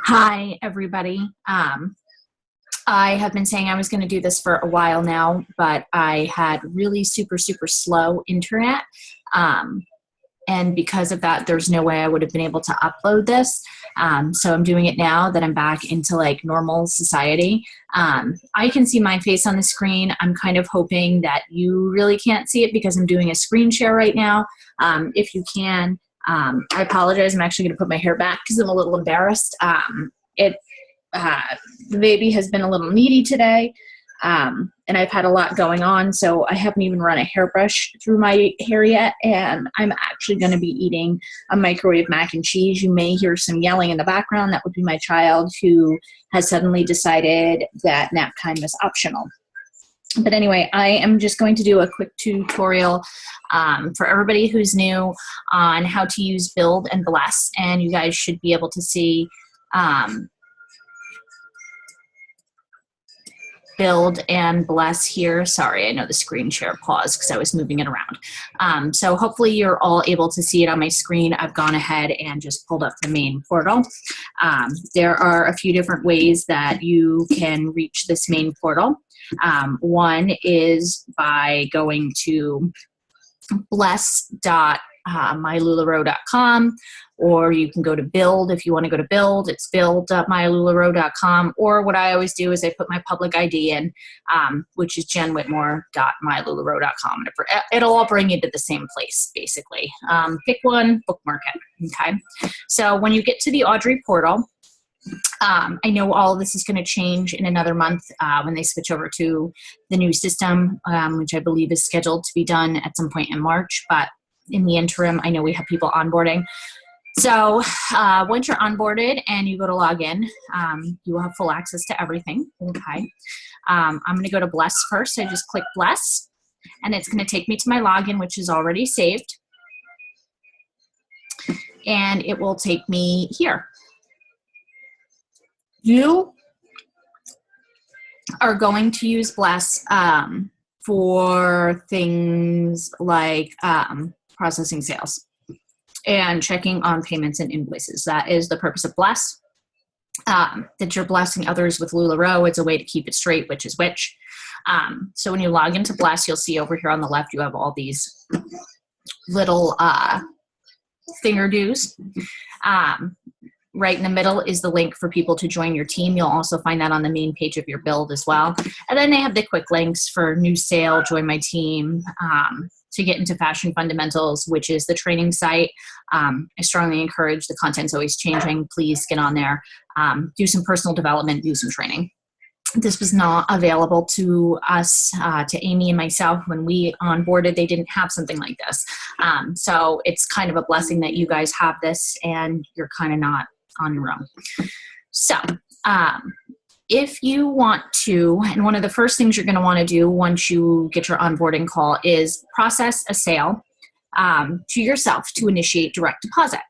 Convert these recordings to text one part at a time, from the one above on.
Hi, everybody. I have been saying I was going to do this for a while now, but I had really super slow internet. Um, and because of that, there's no way I would have been able to upload this. So I'm doing it now that I'm back into like normal society. I can see my face on the screen. I'm kind of hoping that you really can't see it because I'm doing a screen share right now. If you can, I apologize. I'm actually going to put my hair back because I'm a little embarrassed. It uh, the baby has been a little needy today, and I've had a lot going on, so I haven't even run a hairbrush through my hair yet, and I'm actually going to be eating a microwave mac and cheese. You may hear some yelling in the background. That would be my child who has suddenly decided that nap time is optional. But anyway, I am just going to do a quick tutorial for everybody who's new on how to use Build and Bless, and you guys should be able to see Build and Bless here. Sorry, I know the screen share paused because I was moving it around. So hopefully you're all able to see it on my screen. I've gone ahead and just pulled up the main portal. There are a few different ways that you can reach this main portal. One is by going to bless.mylularoe.com, or you can go to Build. If you want to go to Build, it's build.mylularoe.com, or what I always do is I put my public ID in, which is jenwhitmore.mylularoe.com. It'll all bring you to the same place, basically. Pick one, bookmark it, okay? So when you get to the Audrey portal, I know all of this is going to change in another month when they switch over to the new system, which I believe is scheduled to be done at some point in March. But in the interim, I know we have people onboarding. So once you're onboarded and you go to log in, you will have full access to everything. Okay. I'm going to go to Bless first. I just click Bless, and it's going to take me to my login, which is already saved. And it will take me here. You are going to use Bless for things like processing sales and checking on payments and invoices. That is the purpose of Bless. That you're blessing others with LuLaRoe. It's a way to keep it straight, which is which. So when you log into Bless, you'll see over here on the left, you have all these little finger-do's. Right in the middle is the link for people to join your team. You'll also find that on the main page of your build as well. And then they have the quick links for new sale, join my team, to get into Fashion Fundamentals, which is the training site. I strongly encourage, the content's always changing. Please get on there, do some personal development, do some training. This was not available to us, to Amy and myself when we onboarded. They didn't have something like this. So it's kind of a blessing that you guys have this and you're kind of not on your own. So if you want to, and one of the first things you're going to want to do once you get your onboarding call is process a sale to yourself to initiate direct deposit.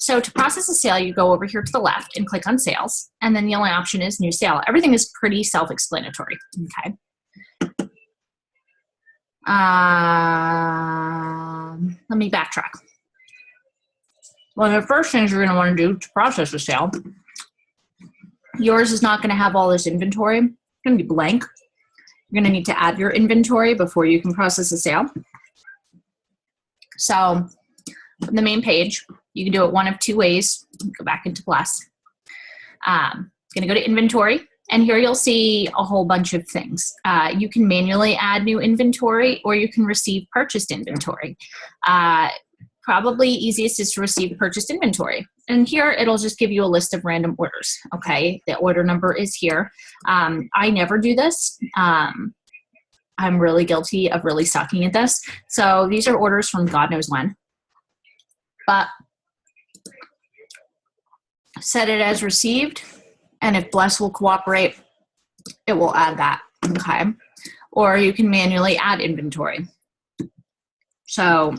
So to process a sale, you go over here to the left and click on sales, and then the only option is new sale. Everything is pretty self-explanatory, okay? Let me backtrack. One of the first things you're going to want to do to process a sale, yours is not going to have all this inventory. It's going to be blank. You're going to need to add your inventory before you can process a sale. So from the main page, you can do it one of two ways. Go back into Bless. Going to go to inventory, and here you'll see a whole bunch of things. You can manually add new inventory, or you can receive purchased inventory. Probably easiest is to receive purchased inventory. And here it'll just give you a list of random orders, okay? The order number is here. I never do this. I'm really guilty of really sucking at this. So these are orders from God knows when. But set it as received, and if Bless will cooperate, it will add that, okay? Or you can manually add inventory. So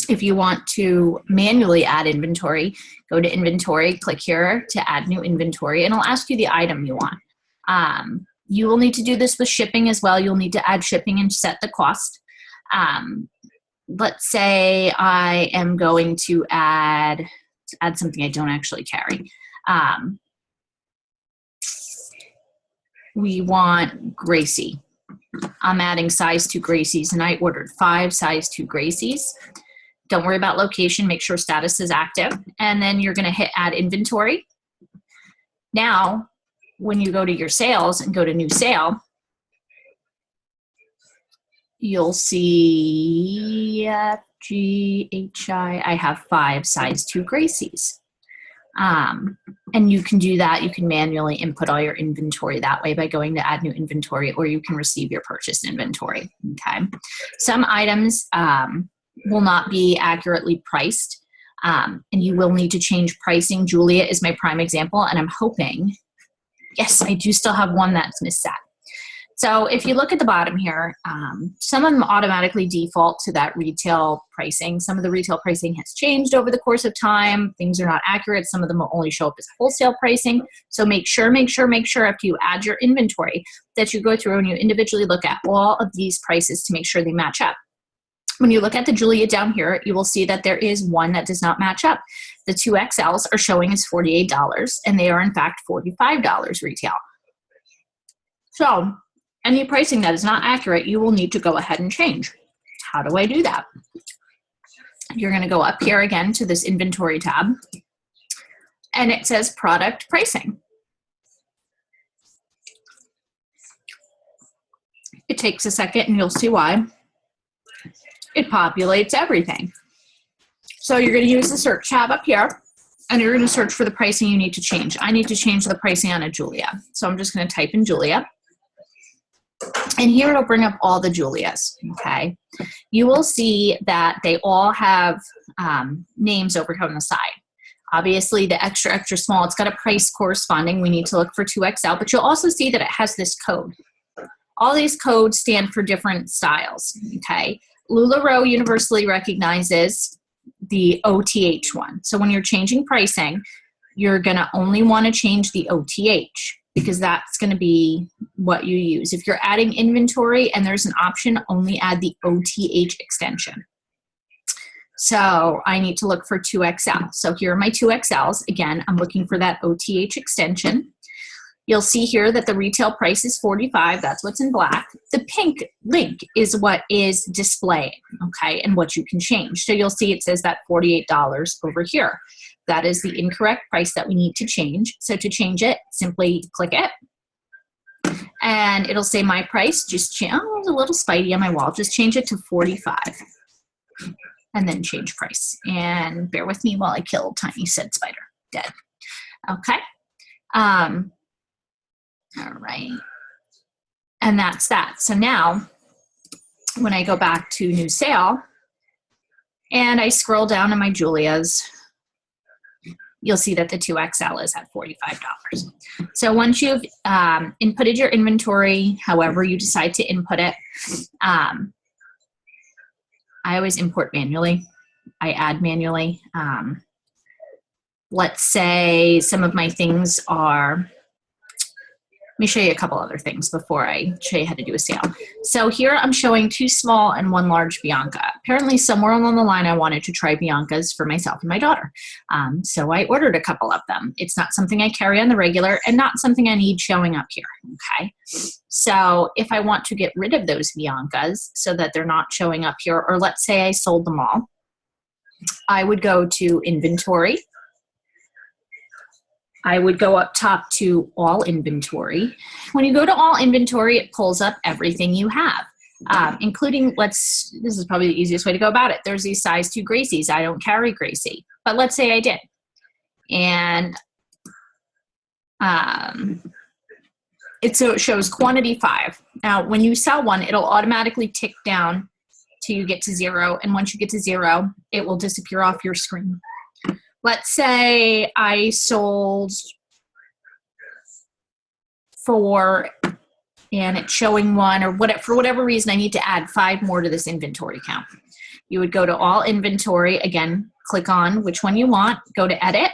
if you want to manually add inventory, go to inventory, click here to add new inventory, and it'll ask you the item you want. You will need to do this with shipping as well. You'll need to add shipping and set the cost. Let's say I am going to add add something I don't actually carry. We want Gracie. I'm adding size 2 Gracies, and I ordered 5 size 2 Gracies. Don't worry about location, make sure status is active, and then you're gonna hit add inventory. Now, when you go to your sales and go to new sale, you'll see FGHI, I have 5 size 2 Gracies. And you can do that. You can manually input all your inventory that way by going to add new inventory, or you can receive your purchase inventory, okay? Some items will not be accurately priced, and you will need to change pricing. Julia is my prime example, and I'm hoping, yes, I do still have one that's misset. So if you look at the bottom here, some of them automatically default to that retail pricing. Some of the retail pricing has changed over the course of time. Things are not accurate. Some of them will only show up as wholesale pricing. So make sure after you add your inventory that you go through and you individually look at all of these prices to make sure they match up. When you look at the Julia down here, you will see that there is one that does not match up. The 2XLs are showing as $48, and they are in fact $45 retail. So any pricing that is not accurate, you will need to go ahead and change. How do I do that? You're going to go up here again to this inventory tab, and it says product pricing. It takes a second, and you'll see why. It populates everything. So you're going to use the search tab up here, and you're going to search for the pricing you need to change. I need to change the pricing on a Julia. So I'm just going to type in Julia. And here it'll bring up all the Julias, okay? You will see that they all have names over here on the side. Obviously, the extra, extra small, it's got a price corresponding. We need to look for 2XL, but you'll also see that it has this code. All these codes stand for different styles, okay? LuLaRoe universally recognizes the OTH one. So when you're changing pricing, you're gonna only wanna change the OTH, because that's going to be what you use. If you're adding inventory and there's an option, only add the OTH extension. So I need to look for 2XL. So here are my 2XLs. Again, I'm looking for that OTH extension. You'll see here that the retail price is $45. That's what's in black. The pink link is what is displaying, okay, and what you can change. So you'll see it says that $48 over here. That is the incorrect price that we need to change. So to change it, simply click it. And it'll say my price. Just change, oh, there's a little spidey on my wall. Just change it to 45. And then change price. And bear with me while I kill tiny said spider. Dead. Okay. All right. And that's that. So now, when I go back to new sale, and I scroll down to my Julias, you'll see that the 2XL is at $45. So once you've inputted your inventory, however you decide to input it, I always import manually. I add manually. Let's say some of my things are, let me show you a couple other things before I show you how to do a sale. So here I'm showing 2 small and 1 large Bianca. Apparently somewhere along the line I wanted to try Biancas for myself and my daughter. So I ordered a couple of them. It's not something I carry on the regular and not something I need showing up here, okay? So if I want to get rid of those Biancas so that they're not showing up here, or let's say I sold them all, I would go to inventory. I would go up top to all inventory. When you go to all inventory, it pulls up everything you have, including, this is probably the easiest way to go about it. There's these size 2 Gracies. I don't carry Gracie, but let's say I did. And so it shows quantity 5. Now, when you sell one, it'll automatically tick down till you get to 0. And once you get to 0, it will disappear off your screen. Let's say I sold 4 and it's showing 1, or for whatever reason I need to add 5 more to this inventory count. You would go to all inventory, again, click on which one you want, go to edit,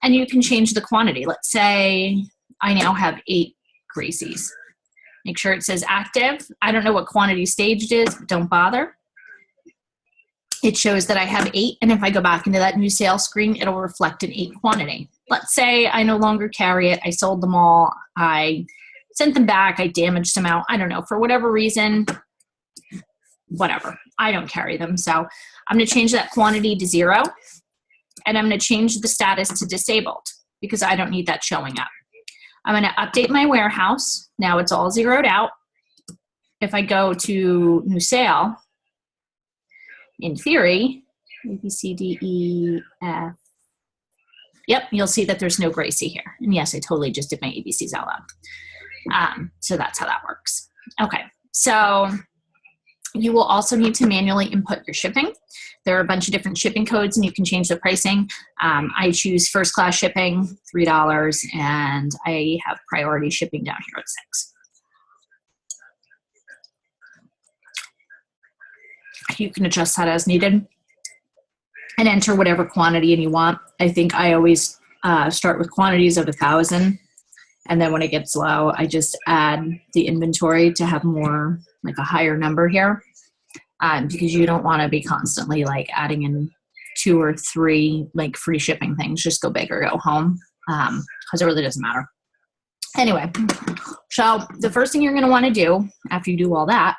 and you can change the quantity. Let's say I now have 8 Gracies. Make sure it says active. I don't know what quantity stage it is, but don't bother. it shows that I have 8, and if I go back into that new sales screen, it'll reflect an 8 quantity. Let's say I no longer carry it, I sold them all, I sent them back, I damaged them out, I don't know, for whatever reason, whatever, I don't carry them. So I'm gonna change that quantity to 0, and I'm gonna change the status to disabled because I don't need that showing up. I'm gonna update my warehouse. Now it's all zeroed out. If I go to new sale, in theory, A, B, C, D, E, F. Yep, you'll see that there's no Gracie here. And yes, I totally just did my ABCs out loud. So that's how that works. Okay, so you will also need to manually input your shipping. There are a bunch of different shipping codes and you can change the pricing. I choose first class shipping, $3, and I have priority shipping down here at 6. You can adjust that as needed and enter whatever quantity you want. I think I always start with quantities of 1,000, and then when it gets low, I just add the inventory to have more, like a higher number here, because you don't want to be constantly like adding in 2 or 3 like free shipping things. Just go big or go home, because it really doesn't matter. Anyway, so the first thing you're going to want to do after you do all that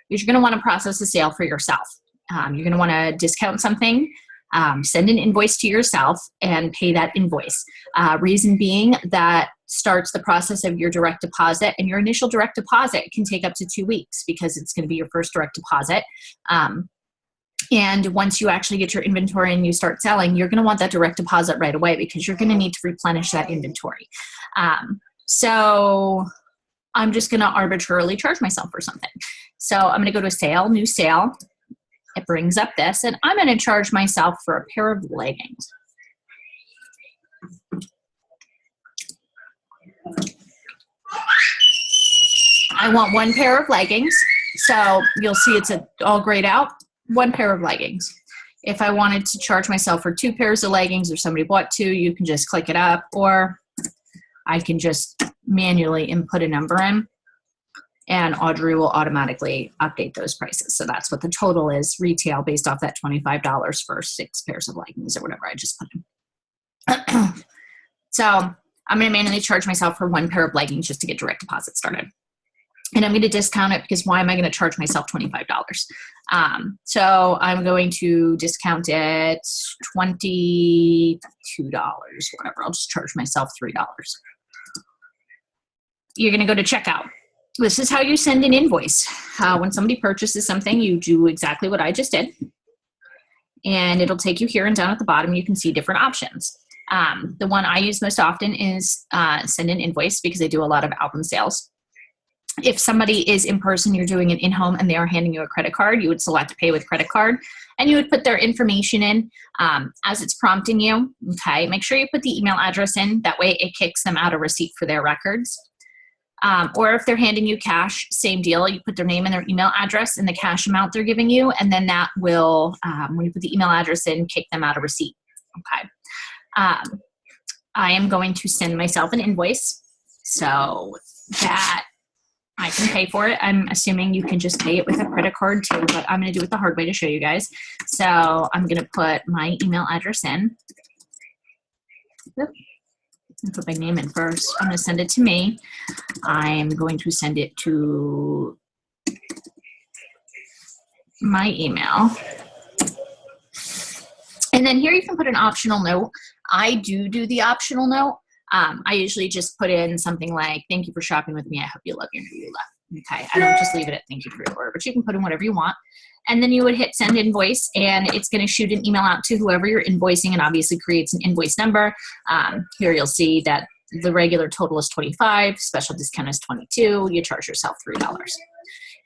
is you're going to want to process a sale for yourself. You're going to want to discount something, send an invoice to yourself, and pay that invoice. Reason being, that starts the process of your direct deposit, and your initial direct deposit can take up to 2 weeks because it's going to be your first direct deposit. And once you actually get your inventory and you start selling, you're going to want that direct deposit right away because you're going to need to replenish that inventory. So I'm just going to arbitrarily charge myself for something. So I'm going to go to sale, new sale. It brings up this, and I'm going to charge myself for a pair of leggings. I want 1 pair of leggings. So you'll see it's all grayed out, 1 pair of leggings. If I wanted to charge myself for 2 pairs of leggings, or somebody bought 2, you can just click it up, or I can just manually input a number in, and Audrey will automatically update those prices. So that's what the total is retail based off that $25 for 6 pairs of leggings or whatever I just put in. So I'm going to manually charge myself for 1 pair of leggings just to get direct deposit started. And I'm going to discount it because why am I going to charge myself $25? So I'm going to discount it $22, whatever. I'll just charge myself $3. You're going to go to checkout. This is how you send an invoice. When somebody purchases something, you do exactly what I just did. And it'll take you here, and down at the bottom, you can see different options. The one I use most often is send an invoice because I do a lot of album sales. If somebody is in person, you're doing it in-home, and they are handing you a credit card, you would select pay with credit card, and you would put their information in as it's prompting you. Okay, make sure you put the email address in. That way it kicks them out a receipt for their records. Or if they're handing you cash, same deal. You put their name and their email address and the cash amount they're giving you, and then that will, when you put the email address in, kick them out a receipt. Okay. I am going to send myself an invoice so that I can pay for it. I'm assuming you can just pay it with a credit card too, but I'm going to do it the hard way to show you guys. So I'm going to put my email address in. Put my name in first. I'm going to send it to me. I'm going to send it to my email. And then here you can put an optional note. I do the optional note. I usually just put in something like, thank you for shopping with me. I hope you love your new Lula. Okay. I don't just leave it at thank you for your order, but you can put in whatever you want. And then you would hit send invoice, and it's going to shoot an email out to whoever you're invoicing, and obviously creates an invoice number. Here you'll see that the regular total is $25, special discount is $22. You charge yourself $3.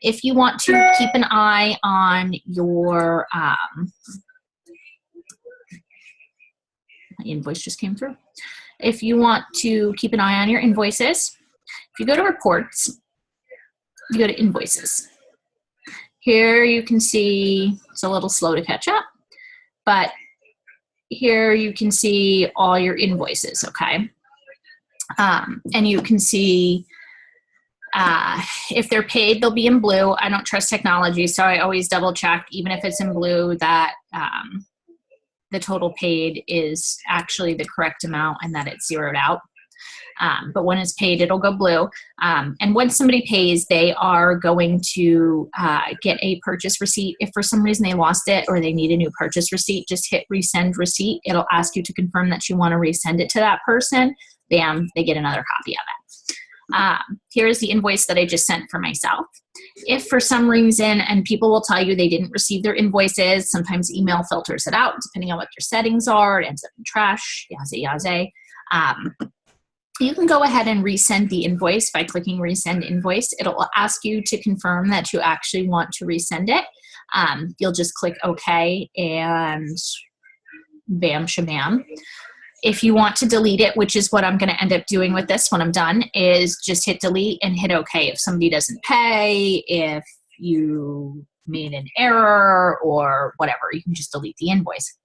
If you want to keep an eye on your my invoice just came through. If you want to keep an eye on your invoices, if you go to reports, you go to invoices. Here you can see it's a little slow to catch up, but here you can see all your invoices, okay? And you can see If they're paid, they'll be in blue. I don't trust technology, so I always double check, even if it's in blue, that the total paid is actually the correct amount and that it's zeroed out. But when it's paid, it'll go blue. And once somebody pays, they are going to get a purchase receipt. If for some reason they lost it or they need a new purchase receipt, just hit resend receipt. It'll ask you to confirm that you want to resend it to that person. Bam, they get another copy of it. Here's the invoice that I just sent for myself. If for some reason, and people will tell you they didn't receive their invoices, sometimes email filters it out, depending on what your settings are, it ends up in trash, yaze. You can go ahead and resend the invoice by clicking resend invoice. It'll ask you to confirm that you actually want to resend it. You'll just click OK and bam shabam. If you want to delete it, which is what I'm going to end up doing with this when I'm done, is just hit delete and hit OK. If somebody doesn't pay, if you made an error or whatever, you can just delete the invoice.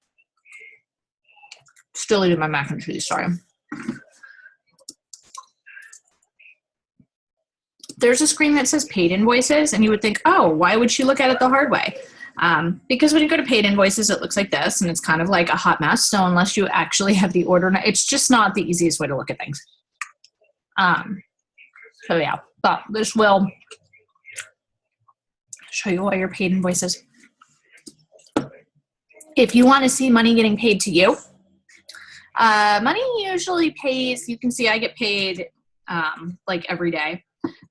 Still deleted my mac and cheese, sorry. There's a screen that says paid invoices, and you would think, oh, why would she look at it the hard way? Because when you go to paid invoices, it looks like this, and it's kind of like a hot mess. So unless you actually have the order, it's just not the easiest way to look at things. So yeah, but this will show you all your paid invoices. If you want to see money getting paid to you, money usually pays, you can see I get paid like every day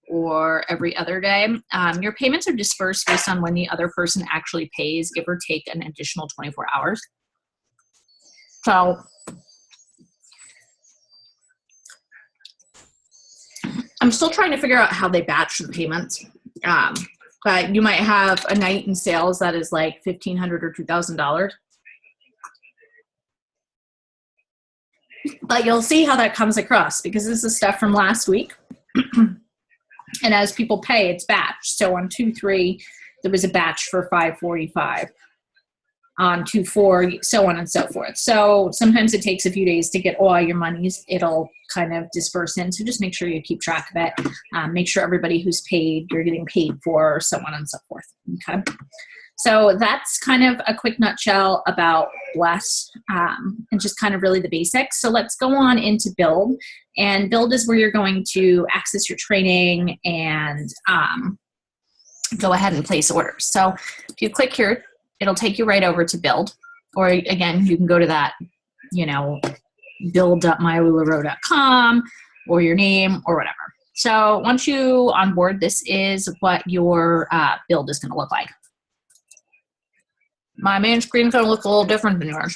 or every other day. Your payments are dispersed based on when the other person actually pays, give or take an additional 24 hours. So I'm still trying to figure out how they batch the payments. But you might have a night in sales that is like $1,500 or $2,000. But you'll see how that comes across because this is stuff from last week. And as people pay, it's batched. So on 2/3, there was a batch for $545. On 2/4, so on and so forth. So sometimes it takes a few days to get all your monies. It'll kind of disperse in. So just make sure you keep track of it. Make sure everybody who's paid, you're getting paid for, so on and so forth. Okay. So that's kind of a quick nutshell about Bless and just kind of really the basics. So let's go on into Build. And Build is where you're going to access your training and go ahead and place orders. So if you click here, it'll take you right over to Build. Or again, you can go to that, you know, build.myolularo.com or your name or whatever. So once you onboard, this is what your build is going to look like. My main screen is going to look a little different than yours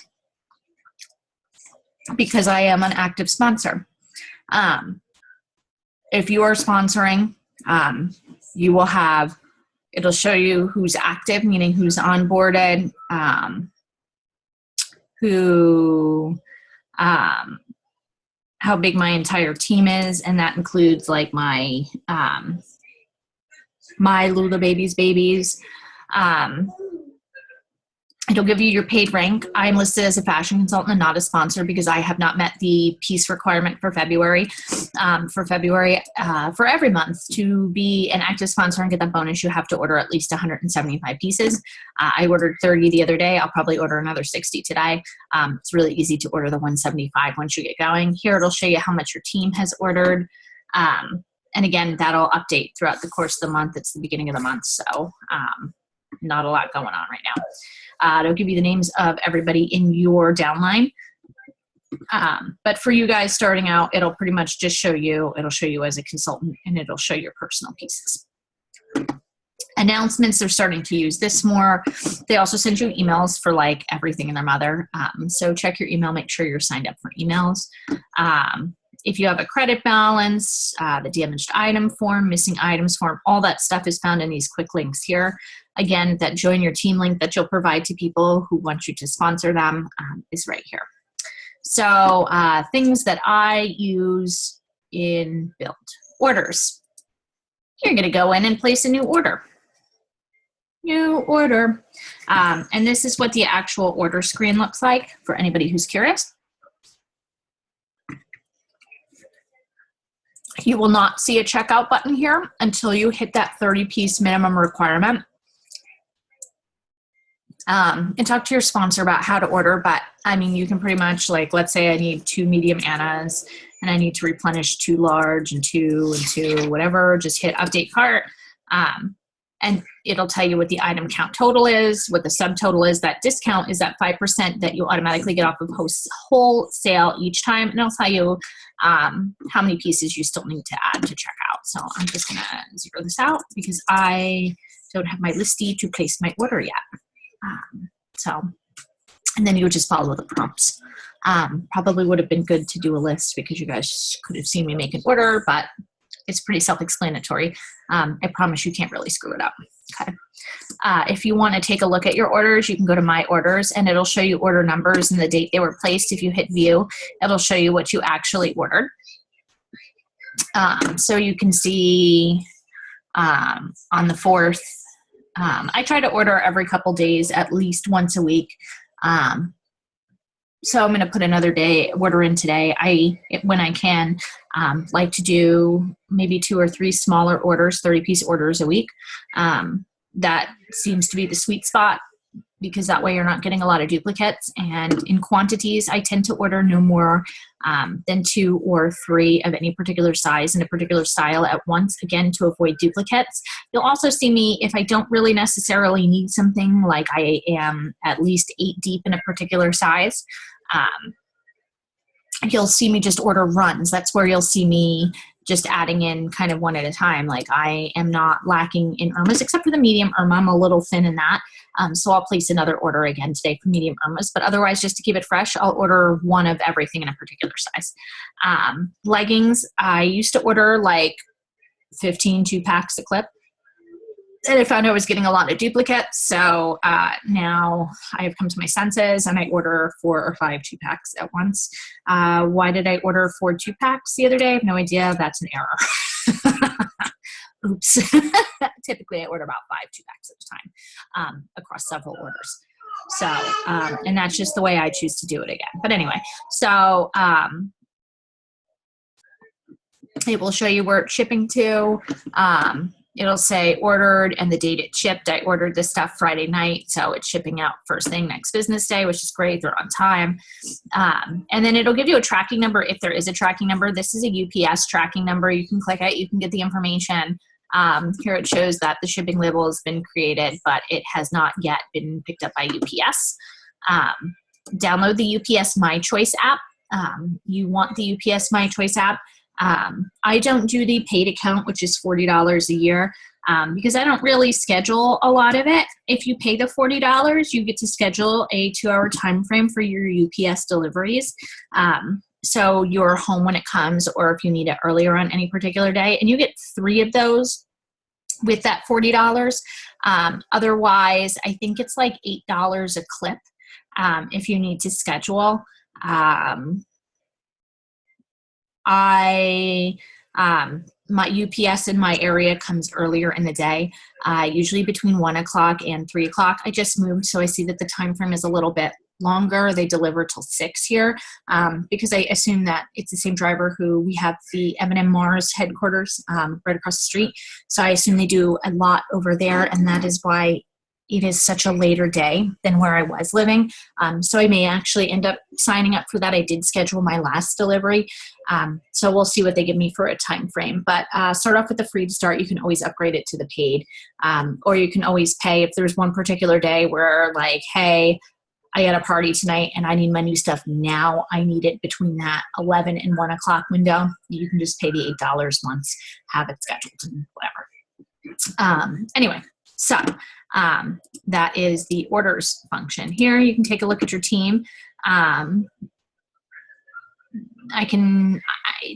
because I am an active sponsor. If you are sponsoring, you will have, it'll show you who's active, meaning who's onboarded, how big my entire team is, and that includes like my my Lula babies. It'll give you your paid rank. I'm listed as a fashion consultant and not a sponsor because I have not met the piece requirement for February. For every month to be an active sponsor and get that bonus, you have to order at least 175 pieces. I ordered 30 the other day. I'll probably order another 60 today. It's really easy to order the 175 once you get going. Here it'll show you how much your team has ordered. And again, that'll update throughout the course of the month. It's the beginning of the month, so not a lot going on right now. It'll give you the names of everybody in your downline. But for you guys starting out, it'll pretty much just show you, it'll show you as a consultant and it'll show your personal pieces. Announcements, they're starting to use this more. They also send you emails for like everything in their mother. So check your email, make sure you're signed up for emails. If you have a credit balance, the damaged item form, missing items form, all that stuff is found in these quick links here. Again, that join your team link that you'll provide to people who want you to sponsor them is right here. So things that I use in Build. Orders. You're going to go in and place a new order. New order. And this is what the actual order screen looks like for anybody who's curious. You will not see a checkout button here until you hit that 30-piece minimum requirement. And talk to your sponsor about how to order, but I mean, you can pretty much, like, let's say I need 2 medium Annas and I need to replenish 2 large and 2 and 2, whatever, just hit update cart. And it'll tell you what the item count total is, what the subtotal is. That discount is that 5% that you automatically get off of wholesale each time. And it'll tell you how many pieces you still need to add to checkout. So I'm just gonna zero this out because I don't have my listy to place my order yet. And then you would just follow the prompts. Probably would have been good to do a list because you guys could have seen me make an order, but it's pretty self-explanatory. I promise you can't really screw it up. Okay. If you want to take a look at your orders, you can go to My Orders and it'll show you order numbers and the date they were placed. If you hit View, it'll show you what you actually ordered. So you can see on the 4th, I try to order every couple days, at least once a week. So I'm going to put another order in today. When I can, like to do maybe 2 or 3 smaller orders, 30-piece orders a week. That seems to be the sweet spot because that way you're not getting a lot of duplicates. And in quantities, I tend to order no more than 2 or 3 of any particular size and a particular style at once, again, to avoid duplicates. You'll also see me, if I don't really necessarily need something, like I am at least 8 deep in a particular size, you'll see me just order runs. That's where you'll see me just adding in kind of one at a time. Like I am not lacking in Irmas except for the medium Irma. I'm a little thin in that. So I'll place another order again today for medium Irmas, but otherwise just to keep it fresh, I'll order one of everything in a particular size. Leggings, I used to order like 15 2-packs a clip. And I found I was getting a lot of duplicates. So now I have come to my senses and I order 4 or 5 2-packs at once. Why did I order 4 2-packs the other day? I have no idea. That's an error. Oops. Typically I order about 5 2-packs at a time across several orders. So, and that's just the way I choose to do it again. But anyway, so it will show you where it's shipping to. It'll say ordered and the date it shipped. I ordered this stuff Friday night, so it's shipping out first thing next business day, which is great. They're on time. And then it'll give you a tracking number if there is a tracking number. This is a UPS tracking number. You can click it. You can get the information. Here it shows that the shipping label has been created, but it has not yet been picked up by UPS. Download the UPS My Choice app. You want the UPS My Choice app. I don't do the paid account, which is $40 a year, because I don't really schedule a lot of it. If you pay the $40, you get to schedule a 2-hour time frame for your UPS deliveries. So you're home when it comes, or if you need it earlier on any particular day, and you get 3 of those with that $40. Otherwise, I think it's like $8 a clip if you need to schedule. My UPS in my area comes earlier in the day, usually between 1 o'clock and 3 o'clock. I just moved, so I see that the time frame is a little bit longer. They deliver till 6 here, because I assume that it's the same driver who we have the M&M Mars headquarters right across the street. So I assume they do a lot over there, and that is why it is such a later day than where I was living. So I may actually end up signing up for that. I did schedule my last delivery. So we'll see what they give me for a time frame. But start off with the free to start. You can always upgrade it to the paid. Or you can always pay if there's one particular day where, like, hey, I got a party tonight and I need my new stuff now. I need it between that 11 and 1 o'clock window. You can just pay the $8 once, have it scheduled and whatever. Anyway, so that is the orders function. Here you can take a look at your team.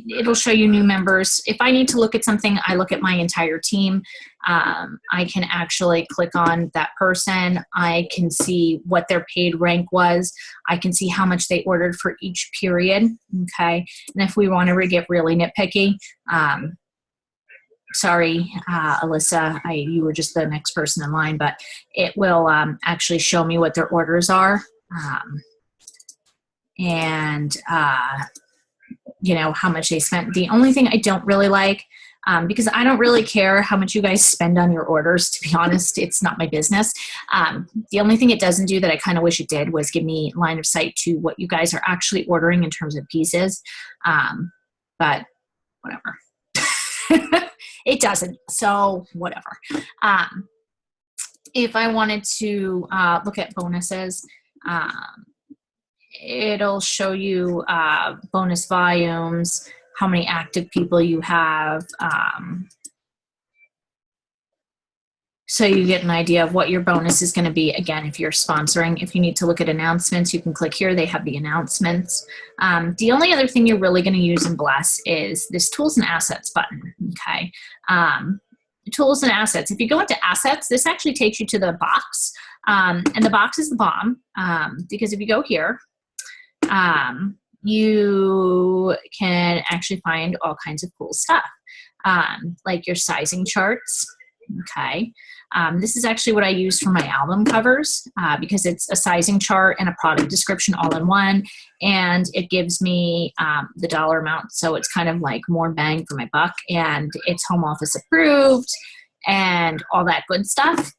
It'll show you new members. If I need to look at something, I look at my entire team. I can actually click on that person. I can see what their paid rank was. I can see how much they ordered for each period. Okay. And if we want to get really nitpicky, sorry, Alyssa, you were just the next person in line, but it will actually show me what their orders are. you know, how much they spent. The only thing I don't really like, because I don't really care how much you guys spend on your orders, to be honest, it's not my business. The only thing it doesn't do that I kind of wish it did was give me line of sight to what you guys are actually ordering in terms of pieces. But whatever. It doesn't, so whatever. If I wanted to look at bonuses, it'll show you bonus volumes, how many active people you have, so you get an idea of what your bonus is going to be. Again, if you're sponsoring, if you need to look at announcements, you can click here. They have the announcements. The only other thing you're really going to use in Bless is this Tools and Assets button, okay? Tools and Assets. If you go into Assets, this actually takes you to the box, and the box is the bomb, because if you go here, you can actually find all kinds of cool stuff, like your sizing charts, okay? This is actually what I use for my album covers, because it's a sizing chart and a product description all in one, and it gives me the dollar amount, so it's kind of like more bang for my buck, and it's home office approved and all that good stuff.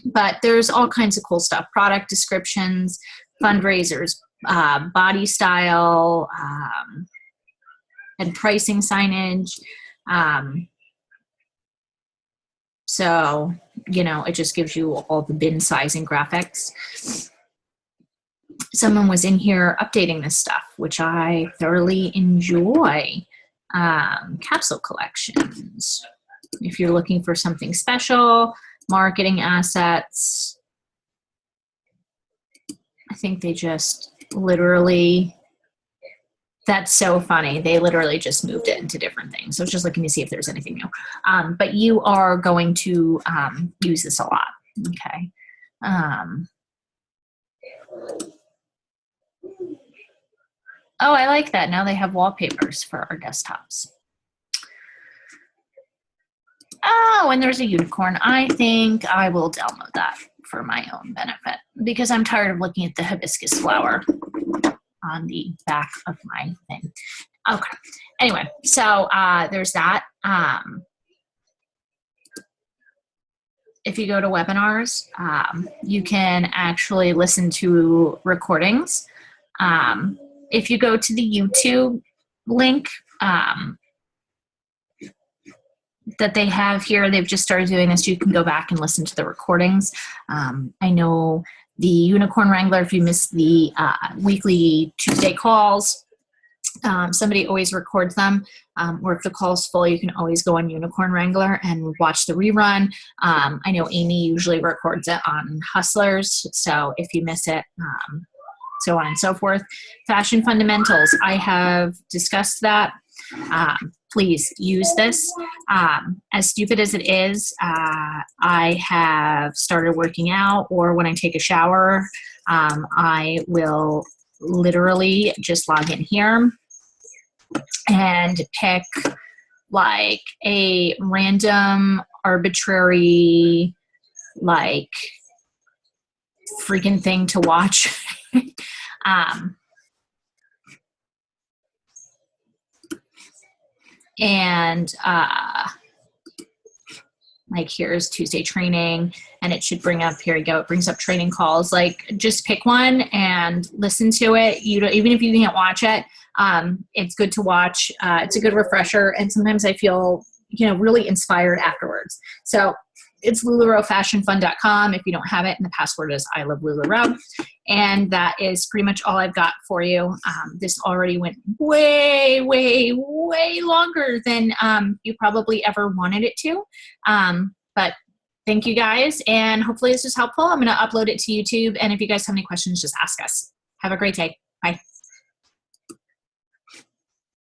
But there's all kinds of cool stuff, product descriptions, fundraisers, body style, and pricing signage. So, you know, it just gives you all the bin sizing graphics. Someone was in here updating this stuff, which I thoroughly enjoy. Capsule collections. If you're looking for something special, marketing assets. I think they just literally, that's so funny. They literally just moved it into different things. So I was just looking to see if there's anything new. But you are going to use this a lot, okay? Oh, I like that. Now they have wallpapers for our desktops. Oh, and there's a unicorn. I think I will download that for my own benefit because I'm tired of looking at the hibiscus flower on the back of my thing. Okay. Anyway, so there's that. If you go to webinars, you can actually listen to recordings. If you go to the YouTube link that they have here, they've just started doing this. You can go back and listen to the recordings. I know the Unicorn Wrangler, if you missed the weekly Tuesday calls, somebody always records them, or if the call's full, you can always go on Unicorn Wrangler and watch the rerun. I know Amy usually records it on Hustlers, so if you miss it, so on and so forth. Fashion Fundamentals, I have discussed that. Please use this. As stupid as it is, I have started working out, or when I take a shower, I will literally just log in here and pick like a random arbitrary like freaking thing to watch. And like here's Tuesday training, and it should bring up, here we go, it brings up training calls. Like just pick one and listen to it. You don't, even if you can't watch it, it's good to watch. It's a good refresher, and sometimes I feel, you know, really inspired afterwards. So it's LuLaRoeFashionFun.com if you don't have it, and the password is I love LuLaRoe. And that is pretty much all I've got for you. This already went way, way, way longer than you probably ever wanted it to. But thank you guys, and hopefully this was helpful. I'm going to upload it to YouTube, and if you guys have any questions, just ask us. Have a great day. Bye.